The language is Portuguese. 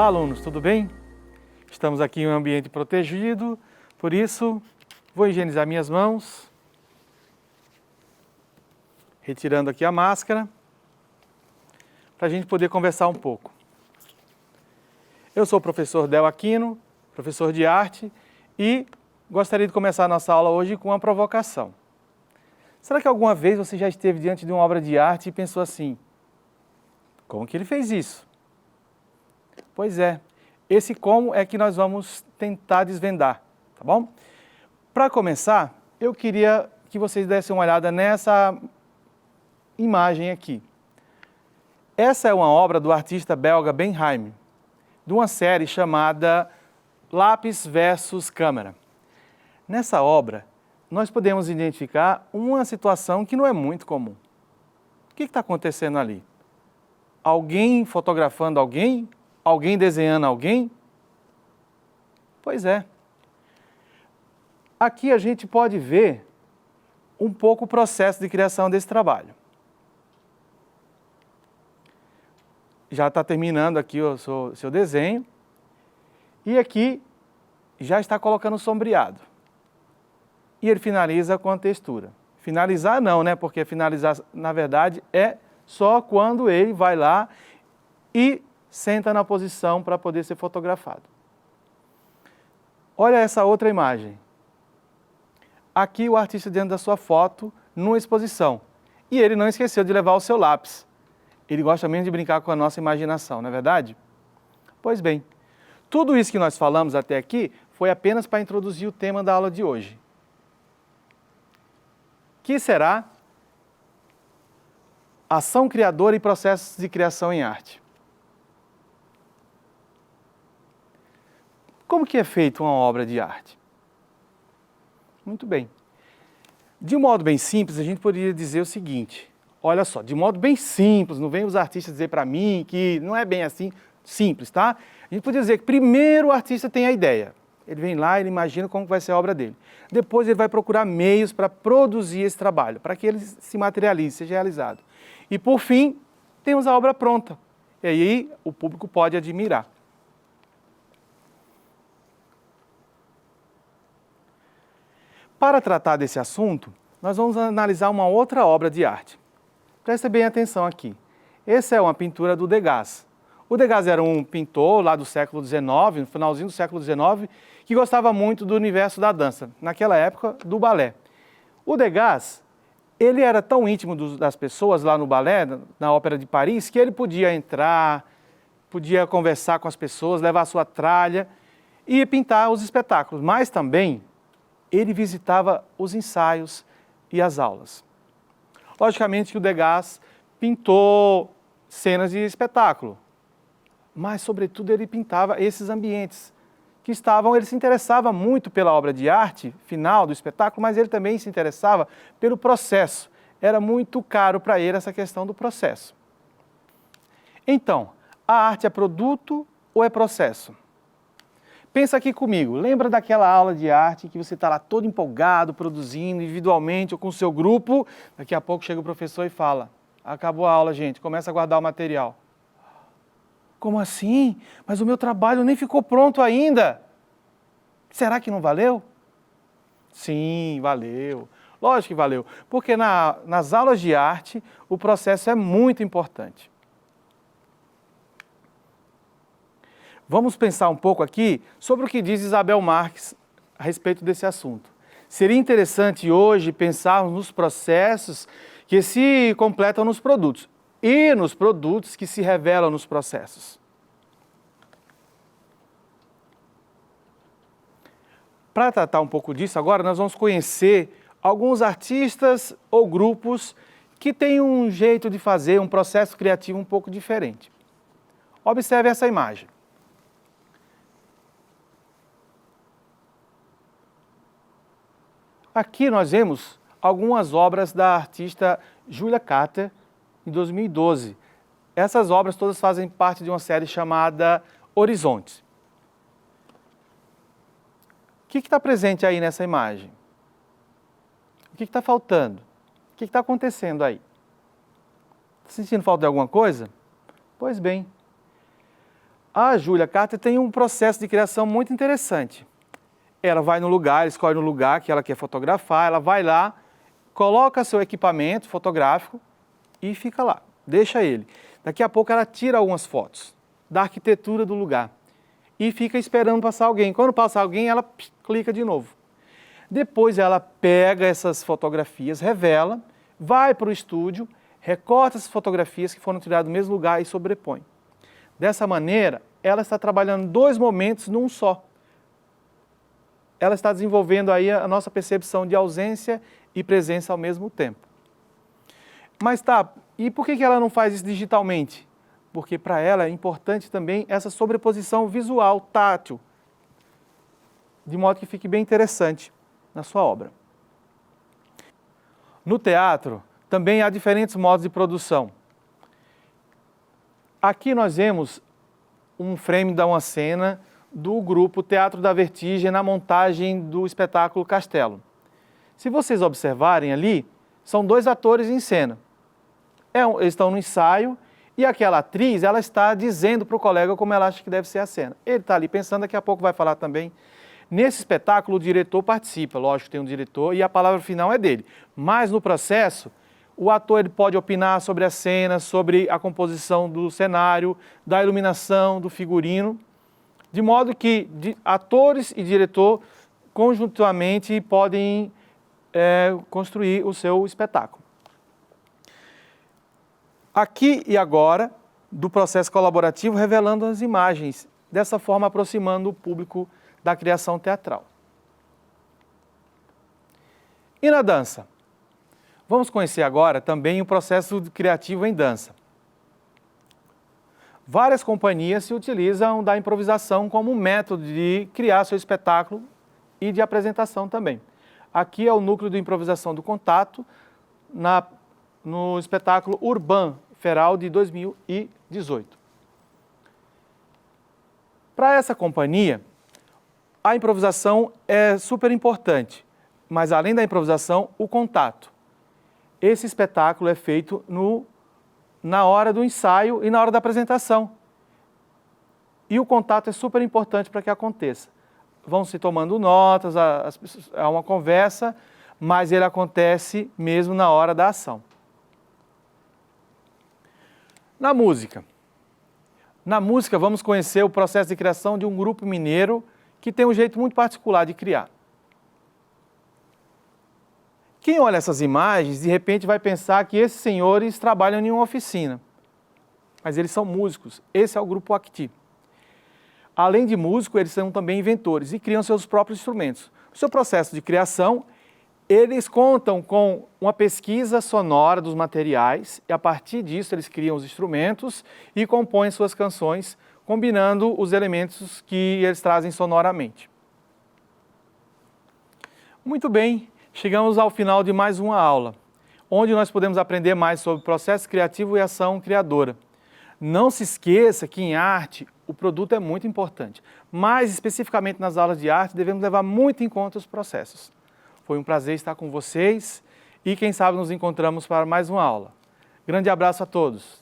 Olá, alunos, tudo bem? Estamos aqui em um ambiente protegido, por isso vou higienizar minhas mãos, retirando aqui a máscara, para a gente poder conversar um pouco. Eu sou o professor Del Aquino, professor de arte, e gostaria de começar a nossa aula hoje com uma provocação. Será que alguma vez você já esteve diante de uma obra de arte e pensou assim, como que ele fez isso? Pois é, esse como é que nós vamos tentar desvendar, tá bom? Para começar, eu queria que vocês dessem uma olhada nessa imagem aqui. Essa é uma obra do artista belga Ben Haim, de uma série chamada Lápis versus Câmara. Nessa obra, nós podemos identificar uma situação que não é muito comum. O que está acontecendo ali? Alguém fotografando alguém? Alguém desenhando alguém? Pois é. Aqui a gente pode ver um pouco o processo de criação desse trabalho. Já está terminando aqui o seu desenho. E aqui já está colocando sombreado. E ele finaliza com a textura. Finalizar não, né? Porque finalizar, na verdade, é só quando ele vai lá e senta na posição para poder ser fotografado. Olha essa outra imagem. Aqui o artista dentro da sua foto, numa exposição. E ele não esqueceu de levar o seu lápis. Ele gosta mesmo de brincar com a nossa imaginação, não é verdade? Pois bem, tudo isso que nós falamos até aqui foi apenas para introduzir o tema da aula de hoje. Que será ação criadora e processos de criação em arte. Como que é feita uma obra de arte? Muito bem. De um modo bem simples, a gente poderia dizer o seguinte, olha só, de modo bem simples, não vem os artistas dizer para mim que não é bem assim simples, tá? A gente poderia dizer que primeiro o artista tem a ideia. Ele vem lá, ele imagina como vai ser a obra dele. Depois ele vai procurar meios para produzir esse trabalho, para que ele se materialize, seja realizado. E por fim, temos a obra pronta. E aí o público pode admirar. Para tratar desse assunto, nós vamos analisar uma outra obra de arte. Presta bem atenção aqui. Essa é uma pintura do Degas. O Degas era um pintor lá do século XIX, no finalzinho do século XIX, que gostava muito do universo da dança, naquela época do balé. O Degas, ele era tão íntimo das pessoas lá no balé, na Ópera de Paris, que ele podia entrar, podia conversar com as pessoas, levar a sua tralha e pintar os espetáculos, mas também ele visitava os ensaios e as aulas. Logicamente que o Degas pintou cenas de espetáculo, mas sobretudo ele pintava esses ambientes que estavam, ele se interessava muito pela obra de arte final do espetáculo, mas ele também se interessava pelo processo. Era muito caro para ele essa questão do processo. Então, a arte é produto ou é processo? Pensa aqui comigo, lembra daquela aula de arte que você está lá todo empolgado, produzindo individualmente ou com o seu grupo, daqui a pouco chega o professor e fala, acabou a aula, gente, começa a guardar o material. Como assim? Mas o meu trabalho nem ficou pronto ainda. Será que não valeu? Sim, valeu. Lógico que valeu, porque nas aulas de arte o processo é muito importante. Vamos pensar um pouco aqui sobre o que diz Isabel Marques a respeito desse assunto. Seria interessante hoje pensarmos nos processos que se completam nos produtos e nos produtos que se revelam nos processos. Para tratar um pouco disso, agora nós vamos conhecer alguns artistas ou grupos que têm um jeito de fazer um processo criativo um pouco diferente. Observe essa imagem. Aqui nós vemos algumas obras da artista Julia Carter, em 2012. Essas obras todas fazem parte de uma série chamada Horizontes. O que está presente aí nessa imagem? O que está faltando? O que está acontecendo aí? Está sentindo falta de alguma coisa? Pois bem, A Julia Carter tem um processo de criação muito interessante. Ela vai no lugar, escolhe um lugar que ela quer fotografar, ela vai lá, coloca seu equipamento fotográfico e fica lá, deixa ele. Daqui a pouco ela tira algumas fotos da arquitetura do lugar e fica esperando passar alguém. Quando passa alguém, ela clica de novo. Depois ela pega essas fotografias, revela, vai para o estúdio, recorta essas fotografias que foram tiradas do mesmo lugar e sobrepõe. Dessa maneira, ela está trabalhando 2 momentos num só. Ela está desenvolvendo aí a nossa percepção de ausência e presença ao mesmo tempo. Mas tá, e por que ela não faz isso digitalmente? Porque para ela é importante também essa sobreposição visual, tátil, de modo que fique bem interessante na sua obra. No teatro, também há diferentes modos de produção. Aqui nós vemos um frame de uma cena do grupo Teatro da Vertigem na montagem do espetáculo Castelo. Se vocês observarem ali, são 2 atores em cena. Eles estão no ensaio e aquela atriz, ela está dizendo para o colega como ela acha que deve ser a cena. Ele está ali pensando, daqui a pouco vai falar também. Nesse espetáculo, o diretor participa, lógico que tem um diretor e a palavra final é dele. Mas no processo, o ator ele pode opinar sobre a cena, sobre a composição do cenário, da iluminação, do figurino, de modo que atores e diretor conjuntamente podem construir o seu espetáculo. Aqui e agora, do processo colaborativo, revelando as imagens, dessa forma aproximando o público da criação teatral. E na dança? Vamos conhecer agora também o processo criativo em dança. Várias companhias se utilizam da improvisação como um método de criar seu espetáculo e de apresentação também. Aqui é o núcleo de improvisação do contato no espetáculo Urban Feral de 2018. Para essa companhia, a improvisação é super importante, mas além da improvisação, o contato. Esse espetáculo é feito na hora do ensaio e na hora da apresentação. E o contato é super importante para que aconteça. Vão se tomando notas, há uma conversa, mas ele acontece mesmo na hora da ação. Na música. Na música, vamos conhecer o processo de criação de um grupo mineiro que tem um jeito muito particular de criar. Quem olha essas imagens, de repente vai pensar que esses senhores trabalham em uma oficina. Mas eles são músicos. Esse é o grupo Acti. Além de músicos, eles são também inventores e criam seus próprios instrumentos. O seu processo de criação, eles contam com uma pesquisa sonora dos materiais e a partir disso eles criam os instrumentos e compõem suas canções, combinando os elementos que eles trazem sonoramente. Muito bem. Chegamos ao final de mais uma aula, onde nós podemos aprender mais sobre processo criativo e ação criadora. Não se esqueça que em arte o produto é muito importante, mas especificamente nas aulas de arte devemos levar muito em conta os processos. Foi um prazer estar com vocês e quem sabe nos encontramos para mais uma aula. Grande abraço a todos!